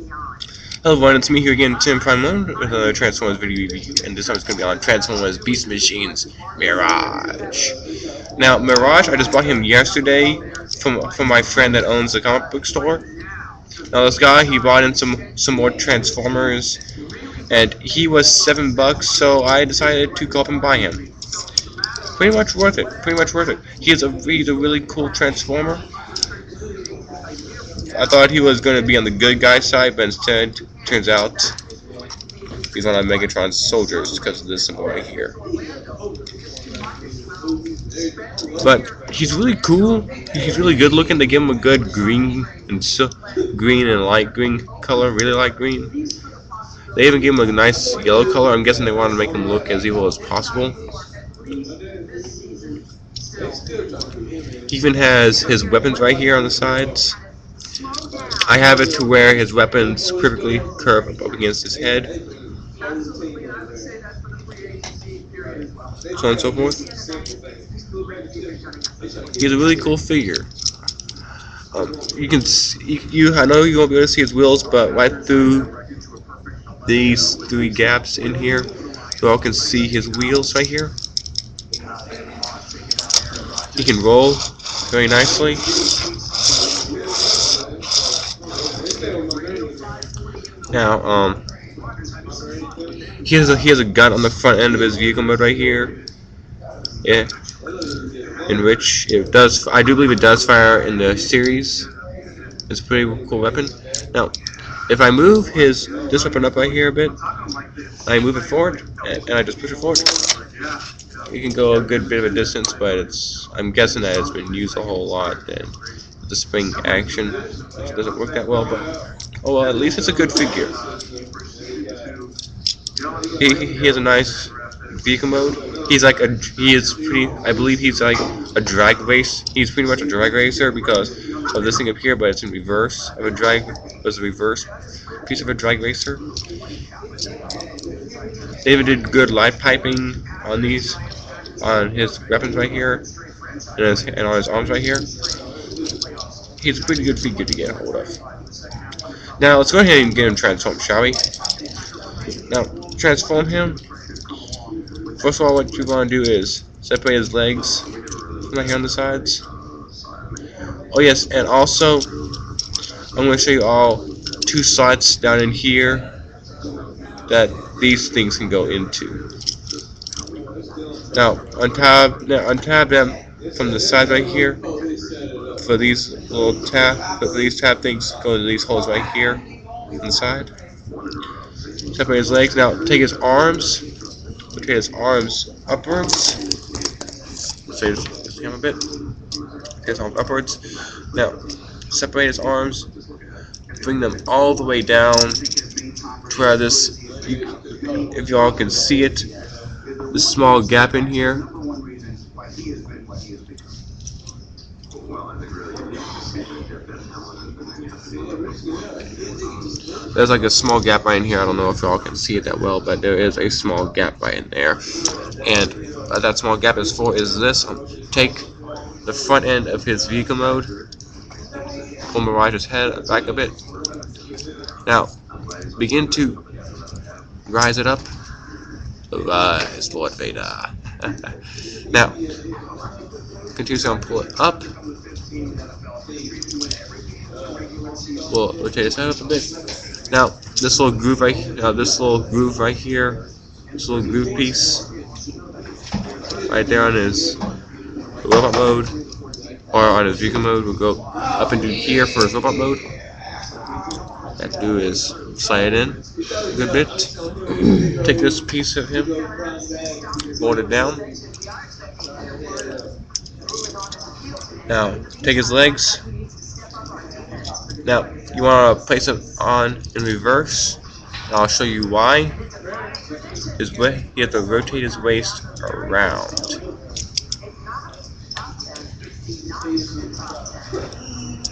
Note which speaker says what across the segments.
Speaker 1: Hello everyone, it's me here again, Tim Prime One, with another Transformers video review, and this time it's going to be on Transformers Beast Machines Mirage. Now, Mirage, I just bought him yesterday from my friend that owns the comic book store. Now, this guy, he bought in some more Transformers, and he was $7, so I decided to go up and buy him. Pretty much worth it. Pretty much worth it. He's a really cool Transformer. I thought he was going to be on the good guy side, but instead, turns out he's one of Megatron's soldiers because of this symbol right here. But he's really cool. He's really good looking. They give him a good green and light green color, really light green. They even give him a nice yellow color. I'm guessing they want to make him look as evil as possible. He even has his weapons right here on the sides. I have it to where his weapons perfectly curve up against his head, so on and so forth. He's a really cool figure. You can see, I know you won't be able to see his wheels, but right through these three gaps in here, you all can see his wheels right here. He can roll very nicely. Now, he has a gun on the front end of his vehicle mode right here. Yeah, in which it does. I do believe it does fire in the series. It's a pretty cool weapon. Now, if I move this weapon up right here a bit, I move it forward, and I just push it forward. You can go a good bit of a distance, but I'm guessing that it's been used a whole lot, and the spring action doesn't work that well, but oh well, at least it's a good figure. He has a nice vehicle mode. I believe he's like a drag race. He's pretty much a drag racer because of this thing up here, but it's in reverse of a drag. It's a reverse piece of a drag racer. David did good light piping on his weapons right here, and on his arms right here. He's a pretty good figure to get a hold of. Now let's go ahead and get him transformed, shall we? Now transform him. First of all, what you want to do is separate his legs from right here on the sides. Oh yes, and also I'm going to show you all two slots down in here that these things can go into. Now untab them from the side right here. For these tab things go into these holes right here inside. Separate his legs. Now take his arms. Rotate his arms upwards. Rotate his camera a bit. Rotate his arms upwards. Now separate his arms. Bring them all the way down to where if y'all can see it, this small gap in here. There's like a small gap right in here. I don't know if y'all can see it that well, but there is a small gap right in there. And that small gap is this. Take the front end of his vehicle mode, pull Mirage's head back a bit. Now, begin to rise it up. Rise, Lord Vader. Now, continue to pull it up. We'll rotate his head up a bit. Now, this little groove right here, this little groove piece, right there on his robot mode, or on his vehicle mode, will go up into here for his robot mode. That to do is slide it in a good bit. Take this piece of him, fold it down. Now, take his legs. Now, you want to place them on in reverse. And I'll show you why. You have to rotate his waist around.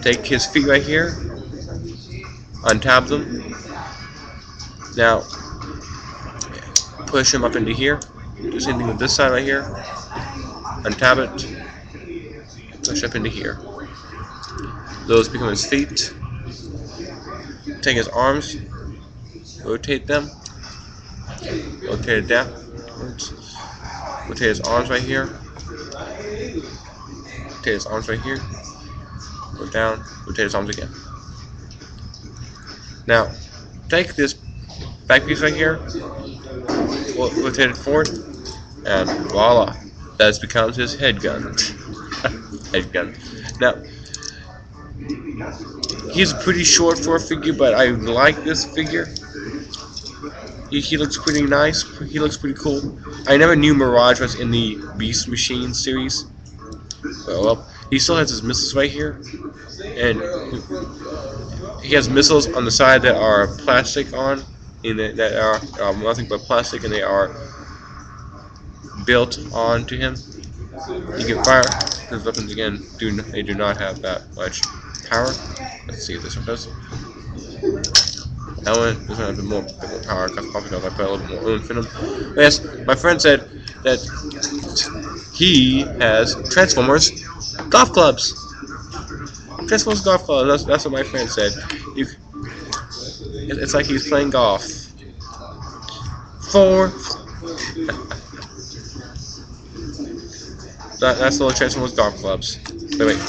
Speaker 1: Take his feet right here. Untab them. Now, push him up into here. Do the same thing with this side right here. Untab it. Push up into here. Those become his feet. take his arms, rotate them, rotate it down, rotate his arms right here, rotate his arms right here, go down, rotate his arms again. Now, take this back piece right here, rotate it forward, and voila, that becomes his head gun. Head gun. Now, he's pretty short for a figure, but I like this figure. He looks pretty nice. He looks pretty cool. I never knew Mirage was in the Beast Machine series. Well, he still has his missiles right here, and he has missiles on the side that are plastic on, that are nothing but plastic, and they are built onto him. You can fire his weapons again. They do not have that much power. Let's see if this one does. That one doesn't have a bit more power because I put a little bit more oomph in him. But yes, my friend said that he has Transformers golf clubs. Transformers golf clubs. That's what my friend said. It's like he's playing golf. That's little Transformers golf clubs. Wait.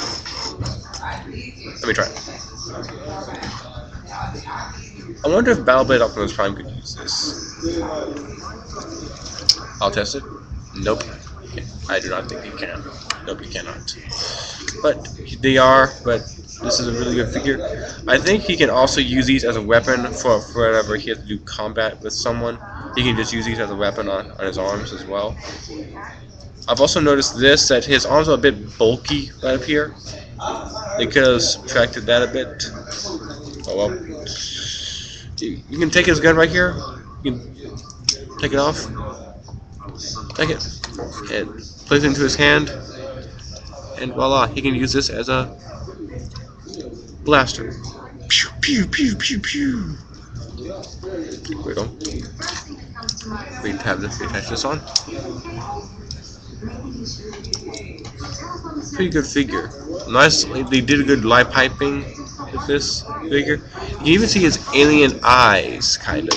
Speaker 1: Let me try it. I wonder if Battleblade Optimus Prime could use this. I'll test it. Nope. I do not think he can. Nope, he cannot. But this is a really good figure. I think he can also use these as a weapon for whenever he has to do combat with someone. He can just use these as a weapon on his arms as well. I've also noticed that his arms are a bit bulky right up here. They could have subtracted that a bit. Oh well. You can take his gun right here. You can take it off. Take it. And place it into his hand. And voila, he can use this as a blaster. Pew pew pew pew pew. There we go. We attach this on. Pretty good figure. Nice. They did a good light piping with this figure. You can even see his alien eyes, kind of.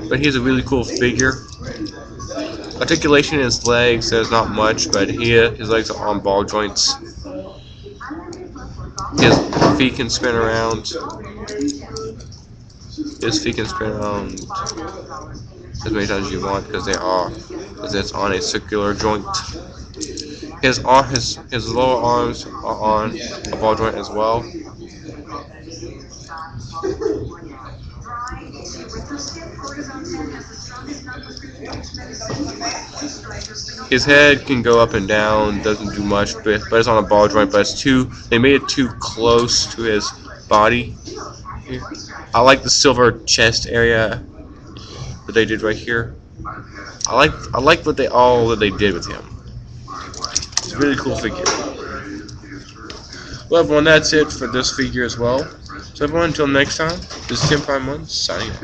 Speaker 1: But he's a really cool figure. Articulation in his legs, there's not much, but his legs are on ball joints. His feet can spin around. His feet can spin around as many times as you want because it's on a circular joint. His lower arms are on a ball joint as well. His head can go up and down, doesn't do much, but it's on a ball joint. But they made it too close to his body. I like the silver chest area that they did right here. I like what they did with him. It's a really cool figure. Well, everyone, that's it for this figure as well. So everyone, until next time, this is Tim Prime 1 signing off.